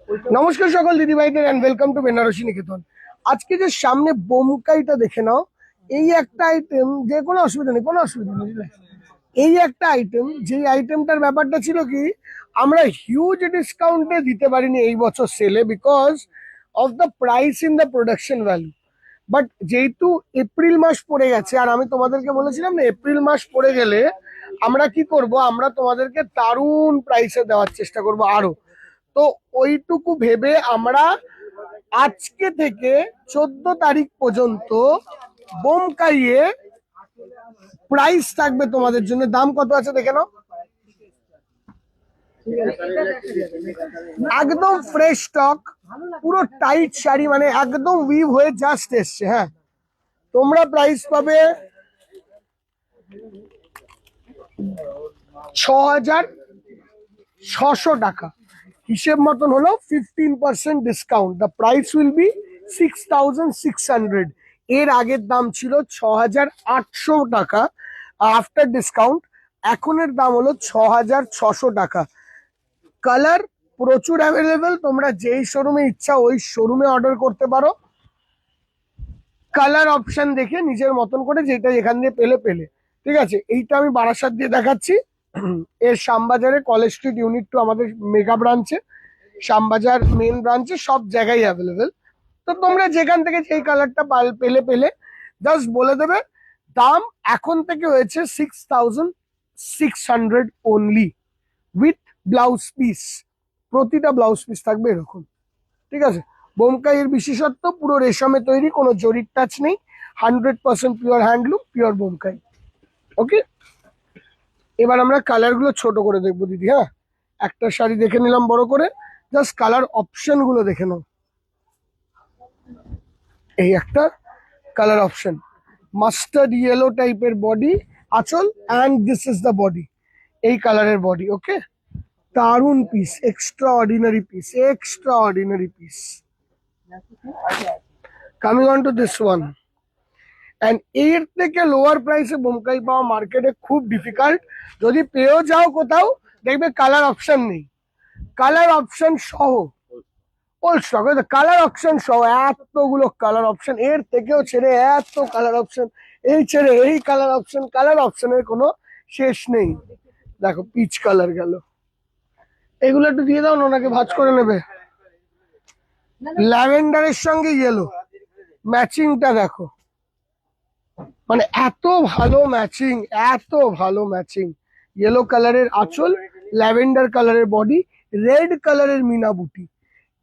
নমস্কার সকল দিদিভাইদের and welcome to Banarasi নিকেতন। আজকে যে সামনে বোমকাইটা দেখে নাও, এই একটা আইটেম, যে কোনো অসুবিধা নেই, কোনো অসুবিধা নেই, বুঝলে? এই একটা আইটেম, যেই আইটেমটার ব্যাপারটা ছিল কি, আমরা হিউজ ডিসকাউন্টে দিতে পারিনি এই বছর সেলে because of the price in the production value. But যেহেতু এপ্রিল মাস পড়ে গেছে, আর আমি তোমাদেরকে বলেছিলাম না এপ্রিল মাস পড়ে গেলে আমরা কি করব, আমরা তোমাদেরকে দারুণ প্রাইসে দেওয়ার চেষ্টা করব আরো। তো ওইটুকু ভেবে আমরা আজকে থেকে 14 তারিখ পর্যন্ত বোমকাইয়ে প্রাইস থাকবে তোমাদের জন্য। দাম কত আছে দেখে নাও, একদম ফ্রেশ স্টক, পুরো টাইট শাড়ি, মানে একদম উইভ হয়ে জাস্ট এসছে। হ্যাঁ, তোমরা প্রাইস পাবে 6,600 টাকা। হিসেব মতন হলো 15% discount. The price will be 6,600। এর আগের দাম ছিল 6,800 টাকা আফটার ডিসকাউন্ট। এখনের দাম হলো 6,600 টাকা। কালার প্রচুর অ্যাভেলেবেল, তোমরা যেই শোরুমে ইচ্ছা ওই শোরুমে অর্ডার করতে পারো। কালার অপশন দেখে নিজের মতন করে যেটা এখান দিয়ে পেলে পেলে। ঠিক আছে, এইটা আমি বারাসাত দিয়ে দেখাচ্ছি। এর শ্যামবাজারে কলেজ স্ট্রিট ইউনিট 2 আমাদের মেগা ব্রাঞ্চে, শ্যামবাজার মেন ব্রাঞ্চে সব জায়গায় অ্যাভেলেবেল। তো তোমরা যেখান থেকে যেই কালারটা পেলে পেলে জাস্ট বলে দেবে। দাম এখন থেকে হয়েছে 6,600 অনলি, উইথ ব্লাউজ পিস। প্রতিটা ব্লাউজ পিস থাকবে এরকম। ঠিক আছে, বোমকাই এর বিশেষত্ব পুরো রেশমে তৈরি, কোনো জরির টাচ নেই, 100% পিওর হ্যান্ডলুম, পিওর বোমকাই। ওকে, এবার আমরা কালার গুলো ছোট করে দেখবো দিদি। হ্যাঁ, একটা শাড়ি দেখে নিলাম বড় করে, জাস্ট কালার অপশন গুলো দেখে নাও। এই একটা কালার অপশন, মাস্টার্ড ইয়েলো টাইপের বডি আঁচল, and this is the body, এই কালারের বডি। ওকে, দারুন piece, extra ordinary piece, extra ordinary piece. Coming on to this one, and এর থেকে লোয়ার প্রাইসে বোমকাই পাওয়া মার্কেটে খুব ডিফিকাল্ট। যদি পেয়েও যাও কোথাও, দেখবে কালার অপশন নেই। কালার অপশন সহ ওল্ড স্টক, কালার অপশন সহ এতগুলো কালার অপশন, এর থেকেও ছেড়ে এত কালার অপশন, এই ছেড়ে এই কালার অপশন, কালার অপশনের কোনো শেষ নেই। দেখো পিচ কালার গেল, এগুলো একটু দিয়ে দাও না, ওনাকে ভাঁজ করে নেবে। ল্যাভেন্ডারের সঙ্গে ইয়েলো ম্যাচিংটা দেখো, মানে এত ভালো ম্যাচিং, এত ভালো ম্যাচিং। ইয়েলো কালারের আঁচল, ল্যাভেন্ডার কালারের বডি, রেড কালারের মিনা বুটি।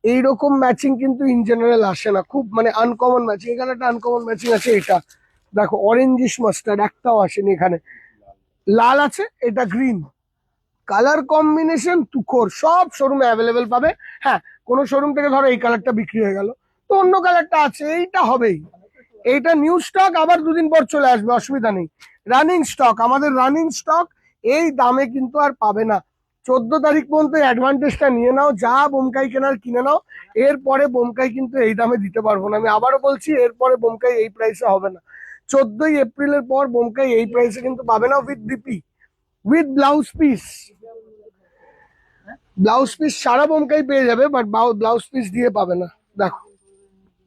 এইরকম ম্যাচিং কিন্তু ইন জেনারেল আসে না, খুব মানে আনকমন ম্যাচিং। এখানে একটা আনকমন ম্যাচিং আছে, এটা দেখো অরেঞ্জিশ মাস্টার্ড, একটাও আসেনি এখানে। লাল আছে, এটা গ্রিন, কালার কম্বিনেশন তুখোর, সব শোরুমে অ্যাভেলেবেল পাবে। হ্যাঁ, কোনো শোরুম থেকে ধরো এই কালারটা বিক্রি হয়ে গেল, তো অন্য কালারটা আছে, এইটা হবেই। এইটা নিউ স্টক, আবার দুদিন পর চলে আসবে, অসুবিধা নেই। রানিং স্টক, আমাদের রানিং স্টক, এই দামে কিন্তু আর পাবে না। 14 তারিখ পর্যন্ত অ্যাডভান্টেজটা নিয়ে নাও, যা বোমকাই কেনার কিনে নাও। এরপরে বোমকাই কিন্তু এই দামে দিতে পারবো না, আমি আবারও বলছি, এরপরে বোমকাই এই প্রাইসে হবে না। 14 এপ্রিলের পর বোমকাই এই প্রাইসে কিন্তু পাবে না, with DP, with blouse piece. Blouse piece সারা বোমকাই পেয়ে যাবে, বাট ব্লাউজ পিস দিয়ে পাবে না। দেখো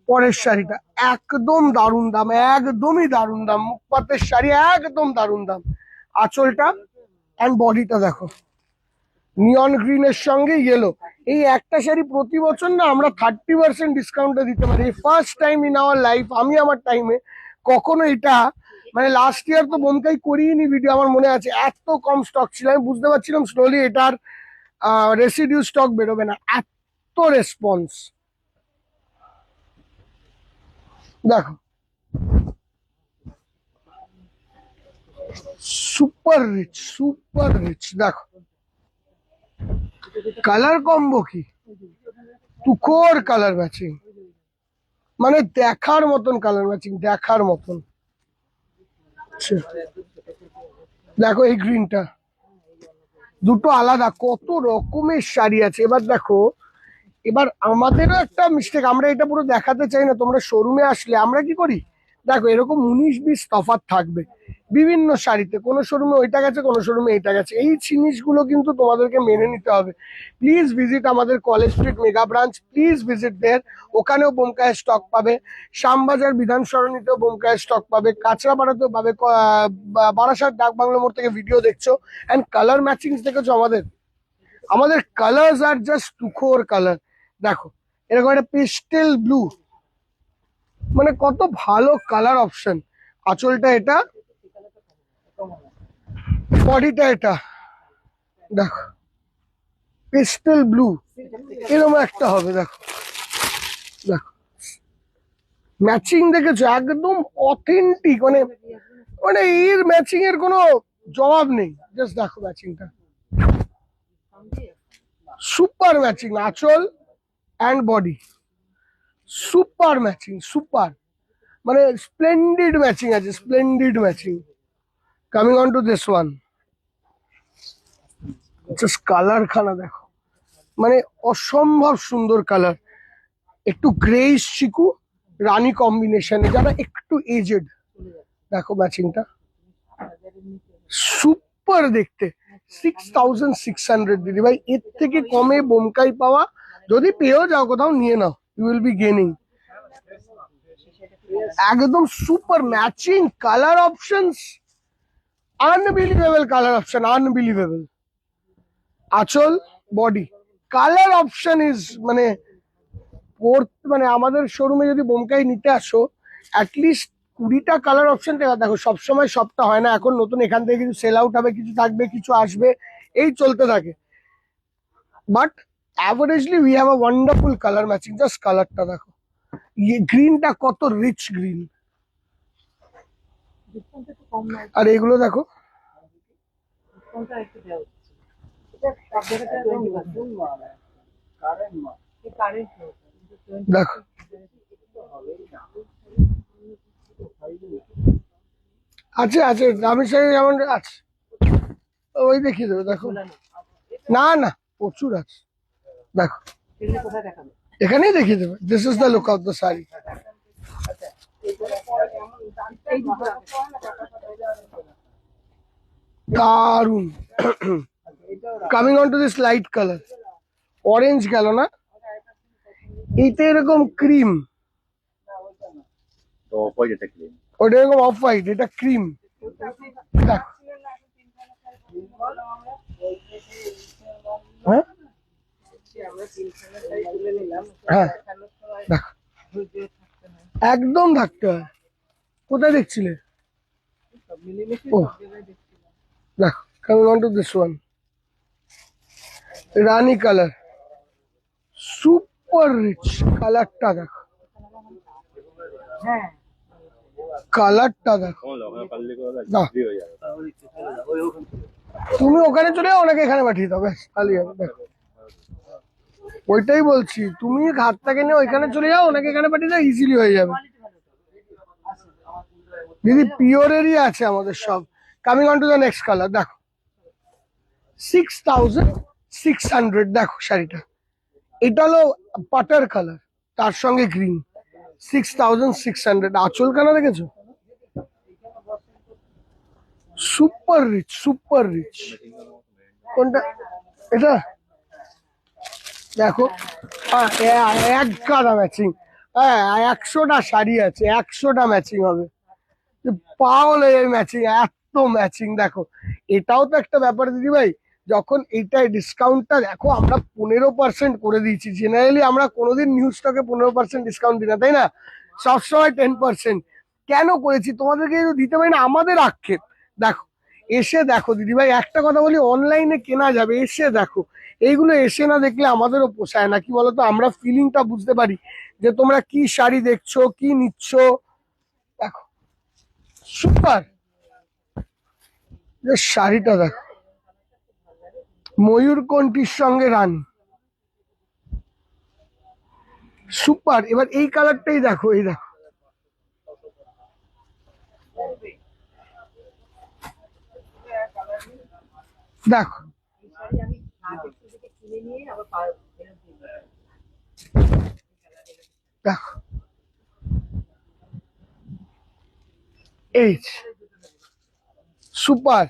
পরের শাড়িটা একদম দারুণ দাম, একদমই দারুণ দাম, মুখপাতের শাড়ি, একদম দারুণ দাম। আঁচলটা অ্যান্ড বডিটা দেখো, নিয়ন গ্রিনের সঙ্গে ইয়েলো। এই একটা শাড়ি প্রতি বছর না আমরা 30% ডিসকাউন্টে দিতে পারি। First time in our life, আমি আমার টাইমে কখনো এটা, মানে লাস্ট ইয়ার তো বোমকাই করিনি ভিডিও, আমার মনে আছে, এত কম স্টক ছিল। আমি বুঝতে পারছিলাম স্লোলি এটার রেসিডিউ স্টক বেরোবে না, এত রেসপন্স। দেখো সুপার রিচ, সুপার রিচ। দেখো কালার কম্বো কি, তুখোর কালার ম্যাচিং, মানে দেখার মতন কালার ম্যাচিং, দেখার মতন। দেখো এই গ্রিনটা, দুটো আলাদা, কত রকমের শাড়ি আছে। এবার দেখো, এবার আমাদেরও একটা মিস্টেক, আমরা এটা পুরো দেখাতে চাই না। তোমরা শোরুমে আসলে আমরা কি করি, দেখো এরকম 19-20 তফাৎ থাকবে বিভিন্ন শাড়িতে, কোনো শোরুমে ওইটা গেছে, কোনো শোরুমে এইটা গেছে। এই জিনিসগুলো কিন্তু তোমাদেরকে মেনে নিতে হবে। প্লিজ ভিজিট আমাদের College Street mega branch, please visit there. ওখানেও বোমকায়ের স্টক পাবে, শ্যামবাজার বিধান সরণিতেও বোমকায়ের স্টক পাবে, কাঁচরাপাড়াতেও পাবে, বারাসাত ডাক বাংলো মোড় থেকে ভিডিও দেখছো। অ্যান্ড কালার ম্যাচিং দেখেছো আমাদের, আমাদের কালার্স আর জাস্ট তুখোর কালার। দেখো এরকম একটা পেস্টেল ব্লু, মানে কত ভালো কালার অপশন। আঁচলটা এটা, বডিটা এটা, দেখো পেস্টেল ব্লু এরকম একটা হবে। দেখো দেখো ম্যাচিং দেখেছো, একদম অথেন্টিক, মানে মানে এর ম্যাচিং এর কোনো জবাব নেই। জাস্ট দেখো ম্যাচিংটা, সুপার ম্যাচিং আঁচল and body, super matching, super, মানে স্প্লেন্ডিড ম্যাচিং আছে, splendid matching. Coming on to this one, just colour খানা দেখো, মানে অসম্ভব সুন্দর কালার। একটু গ্রেইশ চিকু রানী কম্বিনেশনে, যারা একটু এজেড, দেখো ম্যাচিংটা সুপার দেখতে। 6600 দিদি ভাই, এর থেকে কমে বোমকাই পাওয়া, যদি পেয়েও যাও কোথাও নিয়ে নাও, ইউ উইল বি গেনিং। একদম super matching colour options, unbelievable colour option, unbelievable. আঁচল বডি কালার অপশন ইজ মানে মানে আমাদের শোরুমে যদি বোমকাই নিতে আসো, অ্যাটলিস্ট 20টা কালার অপশন দেখো। সবসময় সবটা হয় না, এখন নতুন এখান থেকে কিছু সেল আউট হবে, কিছু থাকবে, কিছু আসবে, এই চলতে থাকে। But averagely we have a wonderful colour matching. Just কালারটা দেখো, গ্রিনটা কত রিচ গ্রিন, আর এগুলো দেখো দেখো আছে আছে, দামি শাড়ি যেমন আছে ওই দেখিয়ে দেবে। দেখো না না, প্রচুর আছে, দেখো এখানেই দেখিয়ে দেবে। This is the look of the sari. দারুন। Coming on to this light colour, orange গেল না, এইটা এরকম ক্রিম, ওটা এরকম অফ হোয়াইট, এটা ক্রিম। দেখো হ্যাঁ হ্যাঁ, দেখো একদম থাকতে হয়। কোথায় দেখছিলে? ও দেখো, coming on to this one, rani colour, super rich কালারটা দেখো, কালারটা দেখো। দাও, তুমি ওখানে চলে যাও, ওনাকে এখানে পাঠিয়ে দাও, ব্যাস খালি হবে। দেখো ওইটাই বলছি, তুমি হাতটাকে নিয়ে ওইখানে চলে যাও, ওনাকে এখানে পাঠিয়ে দাও, ইজিলি হয়ে যাবে। দিদি পিওরেরই আছে আমাদের সব। Coming on to the next colour, দেখো 6600। দেখো শাড়িটা, এটা হলো পাটার কালার, তার সঙ্গে গ্রিন, 6600। আঁচল কানা দেখেছো, সুপার রিচ, সুপার রিচ। কোনটা এটা দেখো, এক গাদা ম্যাচিং, হ্যাঁ 100টা শাড়ি আছে, 100টা ম্যাচিং হবে, পাওয়াল এই ম্যাচিং, এত ম্যাচিং। দেখো এটাও তো একটা ব্যাপার দিদি ভাই, যখন এইটাই ডিসকাউন্টটা দেখো, আমরা 15% করে দিয়েছি। জেনারেলি আমরা কোনোদিন নিউজ স্টকে 15% ডিসকাউন্ট দিই না, তাই না? সবসময় 10%। কেন করেছি তোমাদেরকে দিতে পারি না, আমাদের আক্ষেপ। দেখো এসে দেখো দিদি ভাই, একটা কথা বলি, অনলাইনে কেনা যাবে, এসে দেখো। এইগুলো এসে না দেখলে আমাদেরও পোষায় না, কি বলতো, আমরা ফিলিংটা বুঝতে পারি যে তোমরা কি শাড়ি দেখছো, কি নিচ্ছ। দেখো সুপার, শাড়িটা দেখো, ময়ূরকণ্ঠীর সঙ্গে রানী, সুপার। এবার এই কালারটাই দেখো, এই দেখো, দেখো দেখো এই সুপার।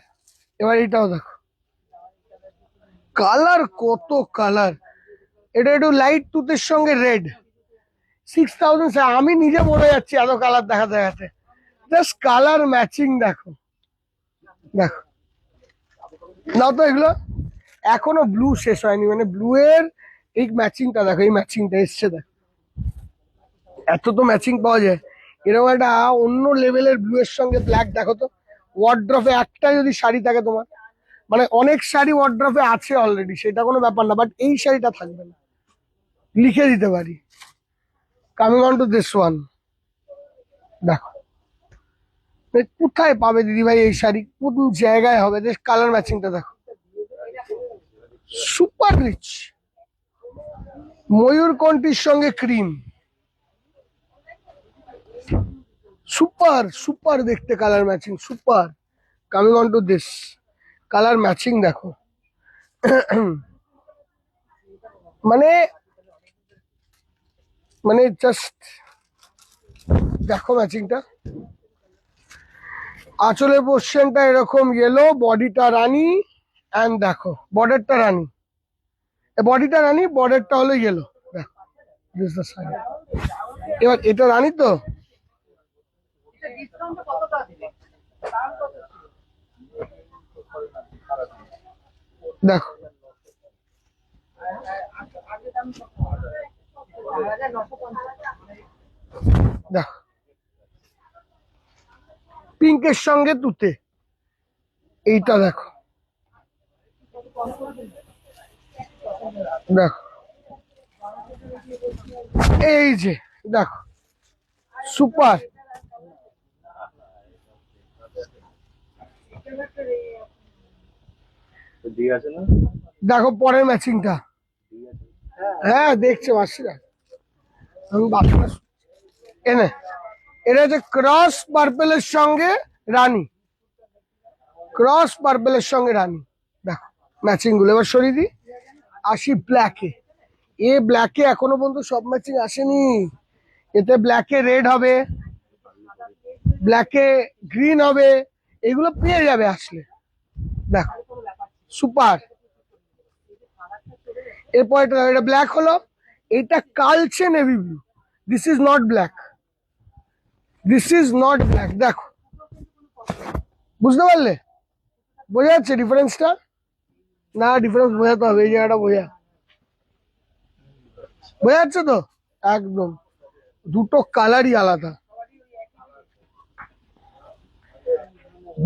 এবার এটাও দেখো, কালার কত কালার। এটা একটু লাইট তুতের সঙ্গে রেড, 6000। আমি নিজে মরে যাচ্ছি এত কালার দেখা দেখাতে। জাস্ট কালার ম্যাচিং দেখো, দেখো না তো এগুলো এখনো ব্লু শেষ হয়নি, মানে ব্লু এর এই ম্যাচিংটা দেখো, এই ম্যাচিংটা এসছে দেখো। এত তো ম্যাচিং পাওয়া যায়। এরকম একটা অন্য লেভেলের ব্লু এর সঙ্গে ব্ল্যাক দেখো তো। ওয়ার্ড্রফে একটা যদি শাড়ি থাকে তোমার, মানে অনেক শাড়ি ওয়ার্ড্রফে আছে অলরেডি, সেটা কোনো ব্যাপার না, বাট এই শাড়িটা থাকবে না, লিখে দিতে পারি। Coming on to this one, দেখো কোথায় পাবে দিদি ভাই এই শাড়ি, কোন জায়গায় হবে? কালার ম্যাচিংটা দেখো, সুপার রিচ। ময়ূরকণ্ঠীর সঙ্গে ক্রিম, সুপার সুপার দেখতে colour matching, super. Coming on to this, colour matching দেখো। মানে মানে জাস্ট দেখো ম্যাচিংটা। আঁচলের পোর্শনটা এরকম ইয়েলো, বডিটা রানী, অ্যান্ড দেখো বর্ডারটা রানী, বডিটা রানী, বর্ডারটা হলো ইয়েলো। দেখো দিস দ্য শাড়ি। এবার এটা রানী তো, দেখো দেখো পিঙ্কের সঙ্গে তুতে, এইটা দেখো, দেখো এই যে দেখো, সুপার। দেখো পরের ম্যাচিংটা, হ্যাঁ দেখছে মাসিরা, আমি বাচ্চা এনে। এটা হচ্ছে ক্রস পার্পেলের সঙ্গে রানী, ক্রস পার্পেলের সঙ্গে রানী। দেখো ম্যাচিং গুলো। এবার সরিয়ে দিই, আসি ব্ল্যাকে। এ ব্ল্যাকে এখনো পর্যন্ত সব ম্যাচিং আসেনি। এতে ব্ল্যাকে রেড হবে, ব্ল্যাকে গ্রিন হবে, এগুলো পেয়ে যাবে আসলে। দেখো সুপার। এরপর এটা ব্ল্যাক হলো, এটা কালচে navy blue. This is not black, this is not black. দেখো বুঝতে পারলে, বোঝা যাচ্ছে ডিফারেন্সটা? না ডিফারেন্স বোঝাতে হবে, এই জায়গাটা বোঝা যাচ্ছে তো একদম। দুটো কালারই আলাদা,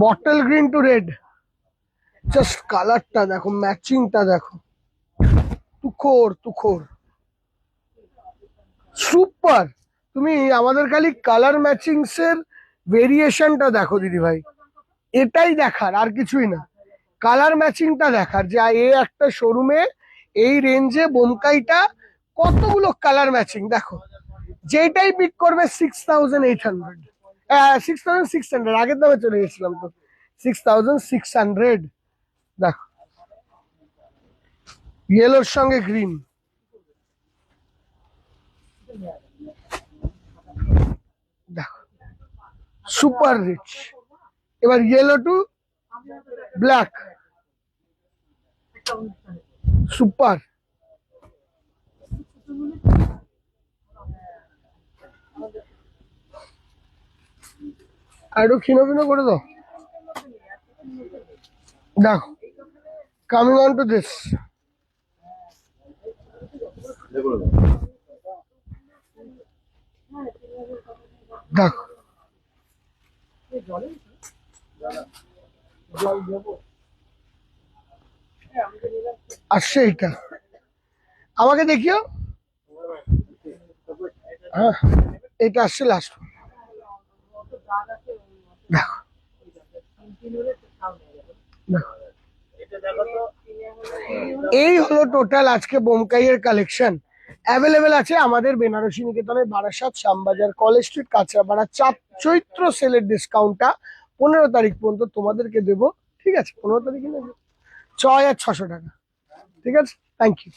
bottle green to red. Just কালারটা দেখো, ম্যাচিংটা দেখো, তুখোর তুখোর, সুপার। তুমি আমাদের খালি কালার ম্যাচিংস এর ভেরিয়েশনটা দেখো দিদি ভাই, এটাই দেখার, আর কিছুই না। কালার ম্যাচিংটা দেখার যে এ একটা শোরুমে এই রেঞ্জে বোমকাইটা কতগুলো কালার ম্যাচিং দেখো। যেটাই পিক করবে 6800, 6600, আগের দামে চলে গেছিলাম তো, 6600। দেখো ইয়েলোর সঙ্গে গ্রিন, দেখো সুপার রিচ। এবার ইয়েলো টু ব্ল্যাক, সুপার। আর একটু ক্ষীণ ক্ষীণ করে দাও। দেখো কামিং অন টু দিস, দেখো আসছে এইটা, আমাকে দেখিও। হ্যাঁ এটা আসছে লাস্ট। দেখো দেখো, এই হলো টোটাল আজকে বোমকাইয়ের কালেকশন। অ্যাভেলেবেল আছে আমাদের বেনারসি নিকেতনের বারাসাত, শ্যামবাজার, কলেজ স্ট্রিট, কাঁচরাপাড়া। চৈত্র সেলের ডিসকাউন্টটা 15 তারিখ পর্যন্ত তোমাদেরকে দেবো, ঠিক আছে? 15 তারিখে নেবে 6600 টাকা, ঠিক আছে? Thank you.